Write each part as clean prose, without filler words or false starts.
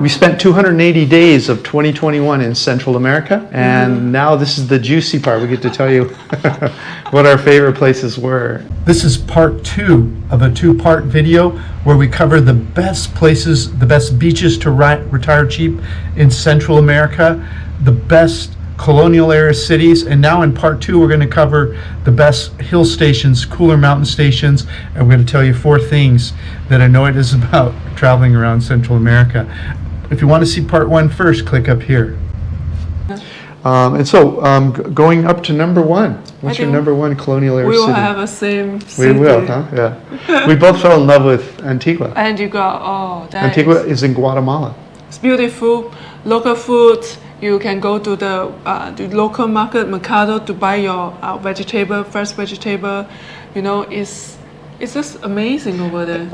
We spent 280 days of 2021 in Central America, and now this is the juicy part. We get to tell you what our favorite places were. This is part 2 of a 2-part video where we cover the best places, the best beaches to retire cheap in Central America, the best colonial era cities, and now in part 2 we're going to cover the best hill stations, cooler mountain stations, and we're going to tell you 4 things that I know it is about traveling around Central America. If you want to see part 1 first, click up here. Going up to number 1. What's your number 1 colonial era city? We will have the same city. We will, huh? Yeah. We both fell in love with Antigua. Antigua, oh, Antigua is in Guatemala. It's beautiful, local food. You can go to the local market, Mercado, to buy your vegetable, fresh vegetable. You know, it's just amazing over there.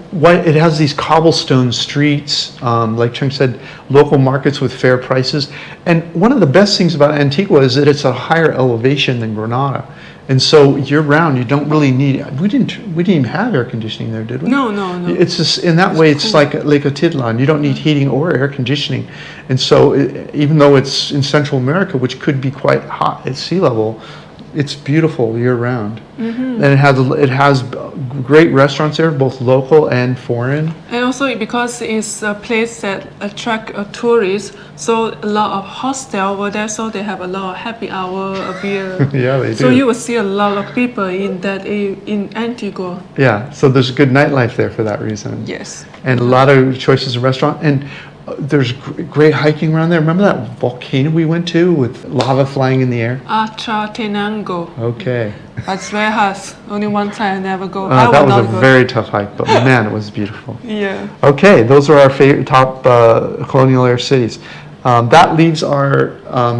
It has these cobblestone streets, like Chung said, local markets with fair prices. And one of the best things about Antigua is that it's a higher elevation than Granada. And so year-round, you don't really need. We didn't even have air conditioning there, did we? No. It's just in that way. It's like 𝗏𝗏𝗙𝗀𝗢. You don't need heating or air conditioning, and so even though it's in Central America, which could be quite hot at sea level, it's beautiful year-round. And it has great restaurants there, both local and foreign. And also because it's a place that attracts tourists, so a lot of hostel over there, so they have a lot of happy hour, a beer. Yeah, they do. So you will see a lot of people in Antigua. Yeah, so there's good nightlife there for that reason. Yes. And a lot of choices of restaurant. And there's great hiking around there. Remember that volcano we went to with lava flying in the air? 𝗂𝗙𝗎𝗄𝗃. Okay. But it's very hard. Only one time I never go. That was a very tough hike, but man, it was beautiful. Yeah. Okay, those are our favorite top colonial era cities. That leaves our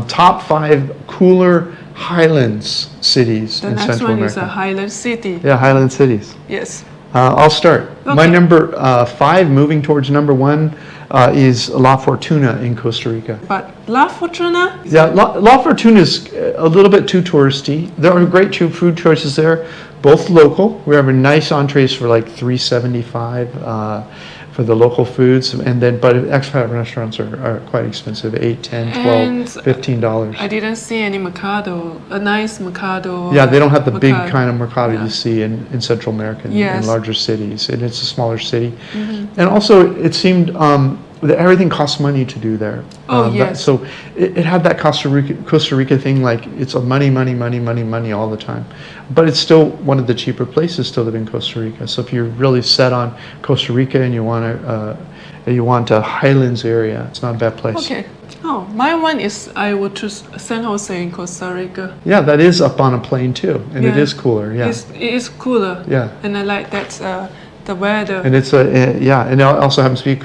top 5 cooler highlands cities in Central America. The next one is a highland city. Yeah, highland cities. Yes. I'll start. Okay. My number 5, moving towards number 1, is La Fortuna in Costa Rica. But La Fortuna? Yeah, La Fortuna is a little bit too touristy. There are great food choices there, both local. We have nice entrees for like $3.75 for the local foods, and then but expat restaurants are quite expensive, $8, $10, $12, $15. I didn't see any mercado, a nice mercado. Yeah, they don't have the big kind of mercado you see in Central America, yes. in larger cities, and it's a smaller city. And also, it seemed that everything costs money to do there. Oh, yes. So it had that Costa Rica thing, like it's a money all the time. But it's still one of the cheaper places to live in Costa Rica. So if you're really set on Costa Rica and you want a highlands area, it's not a bad place. Okay. Oh, my one is I would choose San Jose in Costa Rica. Yeah, that is up on a plain too, and it is cooler. Yeah, it is cooler. Yeah, and I like that the weather. And it's and it also happens to be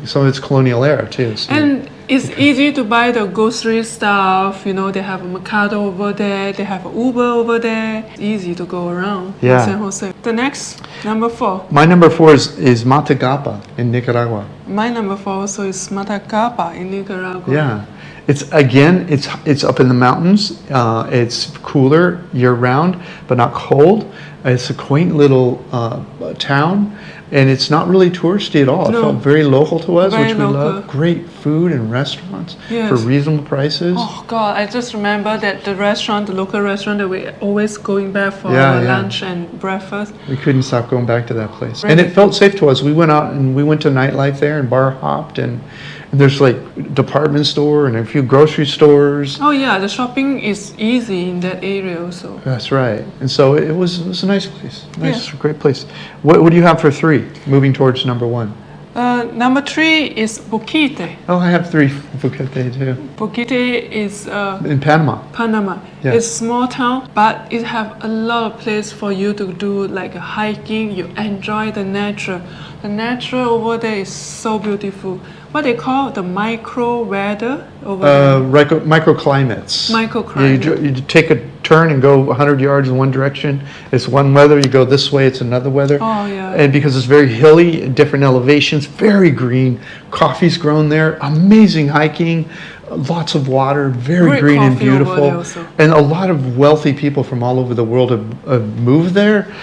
some of its colonial era too. So. And it's easy to buy the grocery stuff. You know, they have a mercado over there. They have an Uber over there. It's easy to go around in San Jose. The next, number 4. My number 4 is Matagalpa in Nicaragua. My number 4 also is Matagalpa in Nicaragua. Yeah. It's up in the mountains. It's cooler year-round, but not cold. It's a quaint little town, and it's not really touristy at all. No. It felt very local to us, which we love. Great food and restaurants for reasonable prices. Oh God, I just remember that the local restaurant that we're always going back for lunch and breakfast. We couldn't stop going back to that place. Right. And it felt safe to us. We went out and we went to nightlife there and bar hopped, and there's like department store and a few grocery stores. Oh yeah, the shopping is easy in that area also. That's right. And so it was a nice place. Great place. What do you have for 3, moving towards number 1? Number 3 is Boquete. Oh, I have 3 Boquete too. Boquete is in Panama. Yeah. It's a small town, but it have a lot of place for you to do like hiking. You enjoy the nature. The nature over there is so beautiful. What they call the micro weather over there? Microclimates. Microclimate. Yeah, you take a turn and go 100 yards in one direction. It's one weather. You go this way, it's another weather. Oh, yeah. And because it's very hilly, different elevations, very green. Coffee's grown there. Amazing hiking. Lots of water, very green and beautiful. And a lot of wealthy people from all over the world have moved there.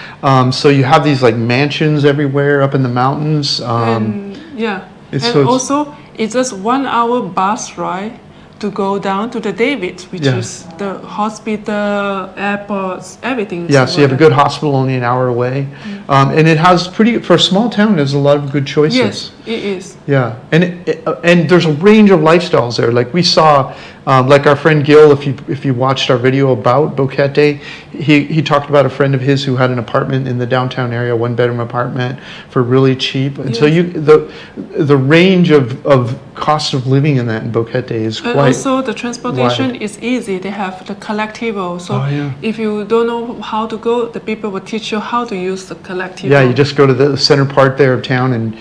So you have these like mansions everywhere up in the mountains. Yeah. And also, It's just 1 hour bus ride to go down to the 𝗏𝗏, which is the hospital, airports, everything. Yeah, so you have a good hospital only an hour away. And it has for a small town, there's a lot of good choices. Yes, it is. Yeah, and there's a range of lifestyles there. Like we saw, like our friend Gil, if you watched our video about 𝗏𝗏𝗘𝗢, he talked about a friend of his who had an apartment in the downtown area, 1-bedroom apartment for really cheap. And so the range of cost of living in that in 𝗏𝗏𝗘𝗢 is quite. And also the transportation is easy. They have the 𝗏𝗏𝗙𝗊. So if you don't know how to go, the people will teach you how to use the 𝗏𝗏𝗙𝗊. Yeah, you just go to the center part there of town and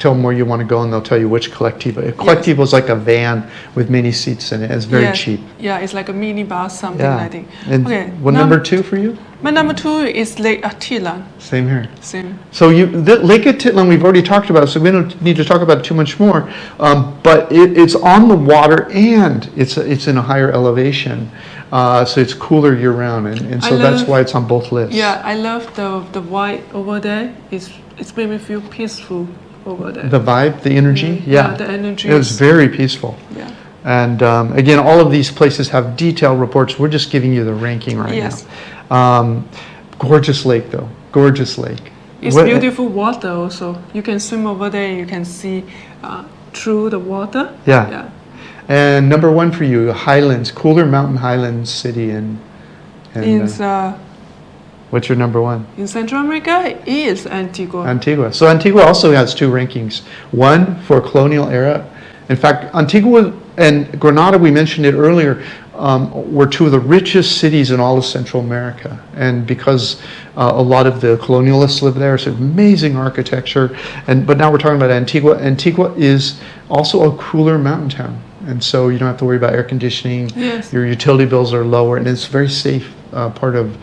tell them where you want to go, and they'll tell you which 𝗏𝗏𝗙𝗊. A 𝗏𝗏𝗙𝗊 is like a van with many seats in it. It's very cheap. Yeah, it's like a mini bus, something I think. And what number 2 for you? My number 2 is 𝗏𝗏𝗙𝗢𝗢. Same here. Same. So Lake 𝗏𝗏𝗙𝗢𝗢 we've already talked about, so we don't need to talk about it too much more. But it's on the water and it's in a higher elevation, so it's cooler year round, and so that's why it's on both lists. Yeah, I love the white over there. It's made me feel peaceful over there. The vibe, the energy, yeah, the energy. It was very peaceful. Yeah. And again, all of these places have detailed reports. We're just giving you the ranking right now. Gorgeous lake, though. Gorgeous lake. It's beautiful water also. You can swim over there and you can see through the water. Yeah. And number 1 for you, Highlands, Cooler Mountain Highlands City in what's your number 1? In Central America, it is Antigua. Antigua. So Antigua also has 2 rankings. 1 for colonial era. In fact, Antigua and Grenada, we mentioned it earlier, were 2 of the richest cities in all of Central America. And because a lot of the colonialists live there, it's amazing architecture. But now we're talking about Antigua. Antigua is also a cooler mountain town. And so you don't have to worry about air conditioning. Yes. Your utility bills are lower, and it's a very safe part of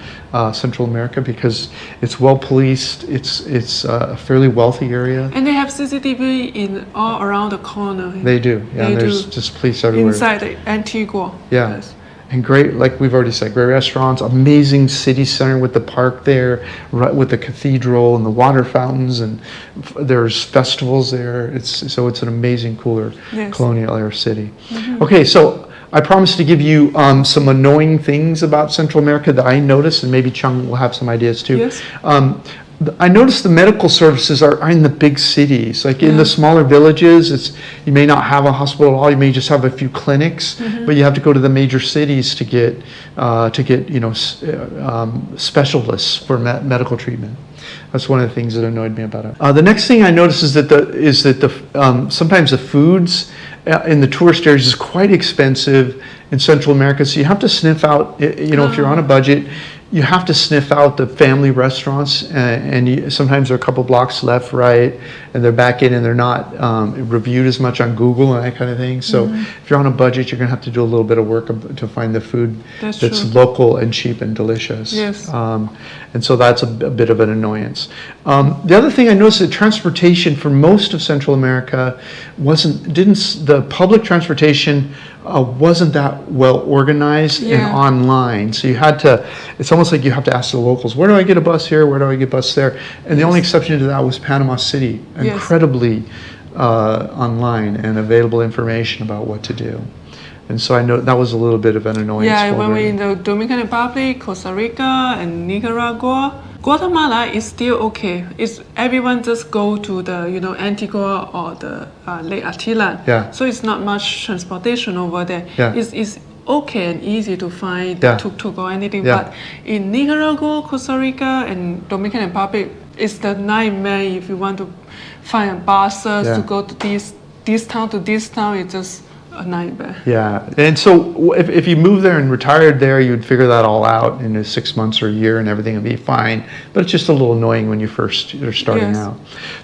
Central America because it's well policed. It's a fairly wealthy area. And they have CCTV in all around the corner. They do. Yeah, and there's just police everywhere. Inside the Antigua. Yeah. Yes. And great, like we've already said, great restaurants, amazing city center with the park there, right with the cathedral and the water fountains, and there's festivals there. It's an amazing, cooler colonial era city. Okay, so I promised to give you some annoying things about Central America that I noticed, and maybe Chung will have some ideas too. Yes. I noticed the medical services are in the big cities. Like in the smaller villages, you may not have a hospital at all. You may just have a few clinics, but you have to go to the major cities to get specialists for medical treatment. That's one of the things that annoyed me about it. The next thing I noticed is that sometimes the foods in the tourist areas is quite expensive in Central America. So you have to sniff out. If you're on a budget, you have to sniff out the family restaurants, and sometimes they're a couple blocks left, right, and they're back in, and they're not reviewed as much on Google and that kind of thing. So if you're on a budget, you're going to have to do a little bit of work to find the food that's local and cheap and delicious. Yes. And so that's a bit of an annoyance. The other thing I noticed is that transportation for most of Central America the public transportation wasn't that well organized and online. So it's almost like you have to ask the locals, where do I get a bus here? Where do I get a bus there? And the only exception to that was Panama City, incredibly online and available information about what to do. And so I know that was a little bit of an annoyance. Yeah, when we're in the Dominican Republic, Costa Rica, and Nicaragua, Guatemala is still okay. Everyone just go to the Antigua or the Lake Atilan. Yeah. So it's not much transportation over there. Yeah. It's okay and easy to find tuk-tuk or anything. But in Nicaragua, Costa Rica, and Dominican Republic, it's the nightmare if you want to find buses to go to this town to this town. It's just a nightmare. Yeah, and so if you moved there and retired there, you'd figure that all out in 6 months or a year, and everything would be fine. But it's just a little annoying when you're starting out.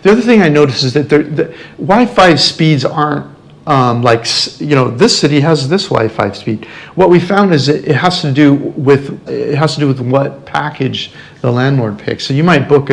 The other thing I noticed is that the Wi-Fi speeds aren't this city has this Wi-Fi speed. What we found is it has to do with what package the the landlord picks. So you might book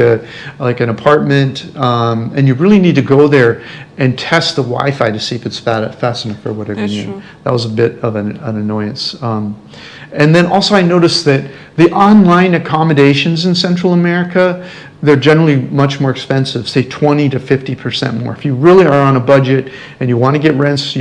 like an apartment, and you really need to go there and test the Wi-Fi to see if it's fast enough for whatever you need. True. That was a bit of an annoyance. And then also I noticed that the online accommodations in Central America, they're generally much more expensive, say 20 to 50% more. If you really are on a budget and you want to get rents,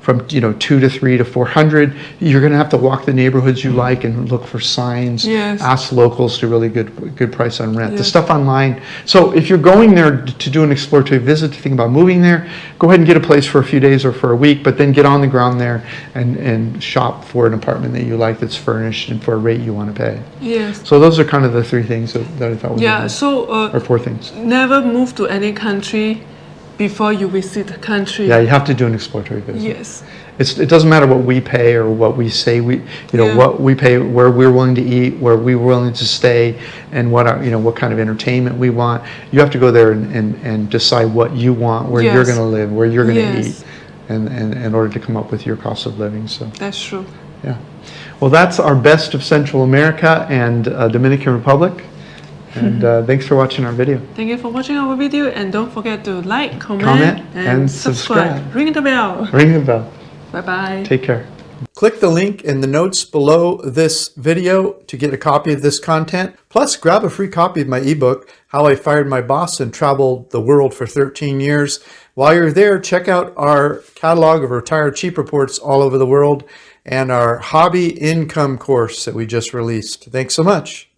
from 2 to 3 to 400, you're going to have to walk the neighborhoods you like and look for signs. Yes. Ask locals to really good price on rent. The Yes. stuff online. So if you're going there to do an exploratory visit, to think about moving there, go ahead and get a place for a few days or for a week, but then get on the ground there and shop for an apartment that you like that's furnished and for a rate you want to pay. Yes. So those are kind of the 3 things that I thought were Yeah. good. So Or 4 things. never move to any country before you visit the country. Yeah, you have to do an exploratory visit. Yes. It doesn't matter what we pay or what we say Yeah. what we pay, where we're willing to eat, where we're willing to stay, and what kind of entertainment we want. You have to go there and decide what you want, where you're Yes. going to live, where you're going to Yes. eat, and in order to come up with your cost of living. So That's true. yeah, well, that's our best of Central America and Dominican Republic. And thanks for watching our video. Thank you for watching our video, and don't forget to like, comment, Comment, and and subscribe. subscribe. Ring the bell. Ring the bell. Bye-bye. Take care. Click the link in the notes below this video to get a copy of this content. Plus, grab a free copy of my ebook, How I Fired My Boss and Traveled the World for 13 Years. While you're there, check out our catalog of retired cheap reports all over the world and our hobby income course that we just released. Thanks so much.